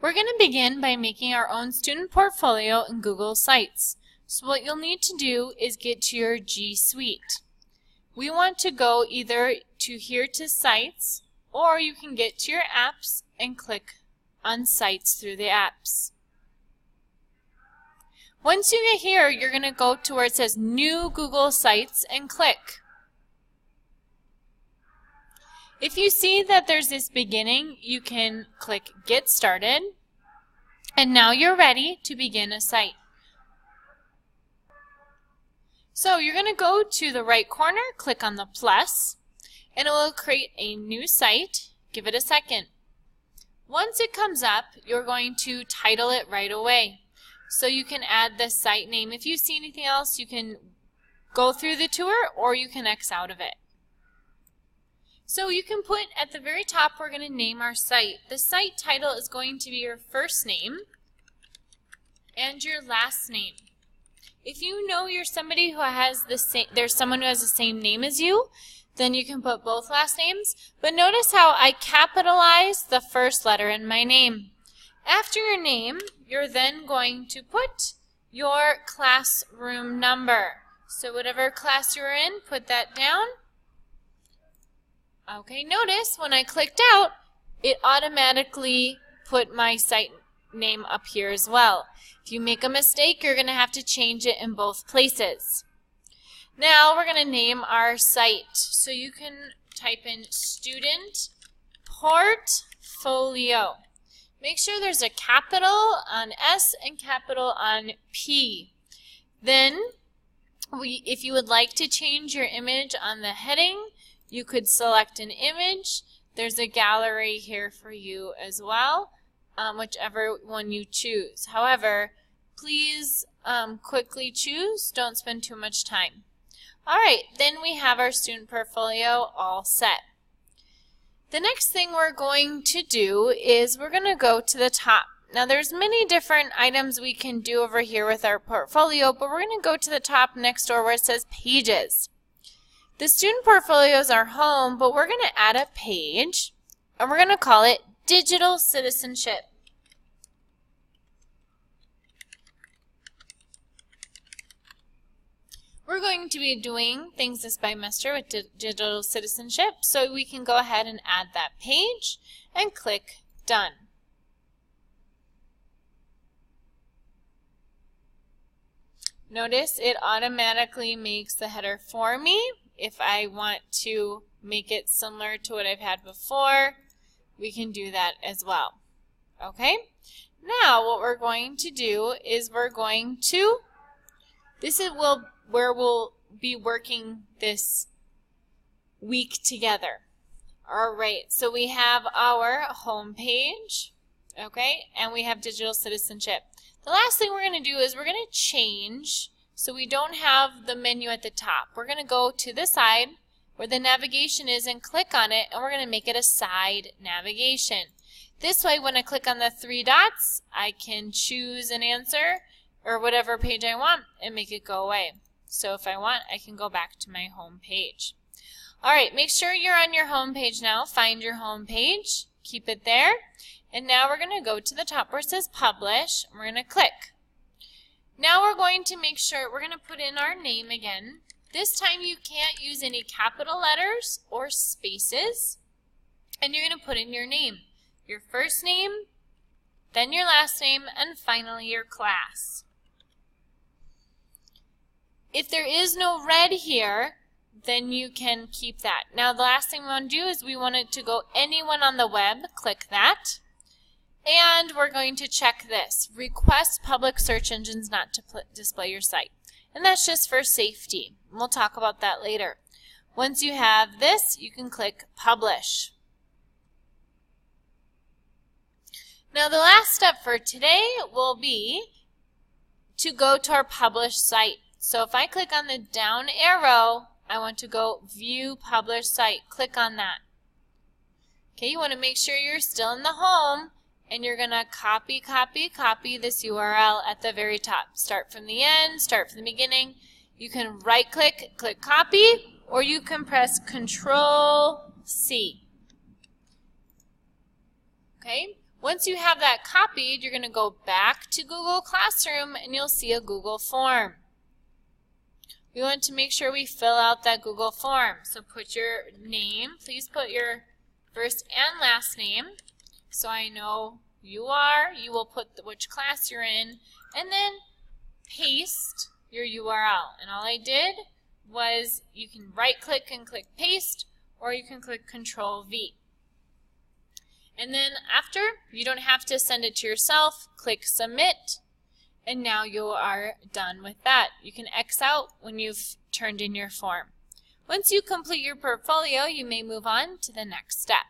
We're going to begin by making our own student portfolio in Google Sites. So what you'll need to do is get to your G Suite. We want to go either to here to Sites, or you can get to your apps and click on Sites through the apps. Once you get here, you're going to go to where it says New Google Sites and click. If you see that there's this beginning, you can click Get Started, and now you're ready to begin a site. So you're going to go to the right corner, click on the plus, and it will create a new site. Give it a second. Once it comes up, you're going to title it right away. So you can add the site name. If you see anything else, you can go through the tour or you can X out of it. So you can put at the very top, we're going to name our site. The site title is going to be your first name and your last name. If you know you're somebody who has the same, there's someone who has the same name as you, then you can put both last names. But notice how I capitalized the first letter in my name. After your name, you're then going to put your classroom number. So whatever class you're in, put that down. Okay, notice when I clicked out, it automatically put my site name up here as well. If you make a mistake, you're going to have to change it in both places. Now we're going to name our site. So you can type in Student Portfolio. Make sure there's a capital on S and capital on P. Then, if you would like to change your image on the heading, you could select an image. There's a gallery here for you as well, whichever one you choose. However, please quickly choose. Don't spend too much time. All right, then we have our student portfolio all set. The next thing we're going to do is we're going to go to the top. Now there's many different items we can do over here with our portfolio, but we're going to go to the top next door where it says Pages. The student portfolio is our home, but we're going to add a page, and we're going to call it Digital Citizenship. We're going to be doing things this bimester with digital citizenship, so we can go ahead and add that page and click Done. Notice it automatically makes the header for me. If I want to make it similar to what I've had before, we can do that as well. Okay? Now what we're going to do is we're going to, where we'll be working this week together. Alright, so we have our home page, okay, and we have digital citizenship. The last thing we're going to do is we're going to change so we don't have the menu at the top. We're going to go to the side where the navigation is and click on it, and we're going to make it a side navigation. This way, when I click on the three dots, I can choose an answer or whatever page I want and make it go away. So if I want, I can go back to my home page. Alright, make sure you're on your home page now. Find your home page. Keep it there. And now we're going to go to the top where it says Publish. And we're going to click. Now we're going to make sure, we're going to put in our name again. This time you can't use any capital letters or spaces. And you're going to put in your name. Your first name, then your last name, and finally your class. If there is no red here, then you can keep that. Now the last thing we want to do is we want it to go anyone on the web. Click that. And we're going to check this. Request public search engines not to display your site. And that's just for safety. We'll talk about that later. Once you have this, you can click Publish. Now the last step for today will be to go to our published site. So if I click on the down arrow, I want to go View Published Site. Click on that. Okay, you want to make sure you're still in the home, and you're going to copy this URL at the very top. Start from the end, start from the beginning. You can right-click, click Copy, or you can press Control-C. Okay, Once you have that copied, you're going to go back to Google Classroom and you'll see a Google form. We want to make sure we fill out that Google form. So put your name. Please put your first and last name so I know who you are. You will put which class you're in and then paste your URL. And all I did was you can right click and click paste, or you can click Control V. And then after, you don't have to send it to yourself, click submit, and now you are done with that. You can X out when you've turned in your form. Once you complete your portfolio, you may move on to the next step.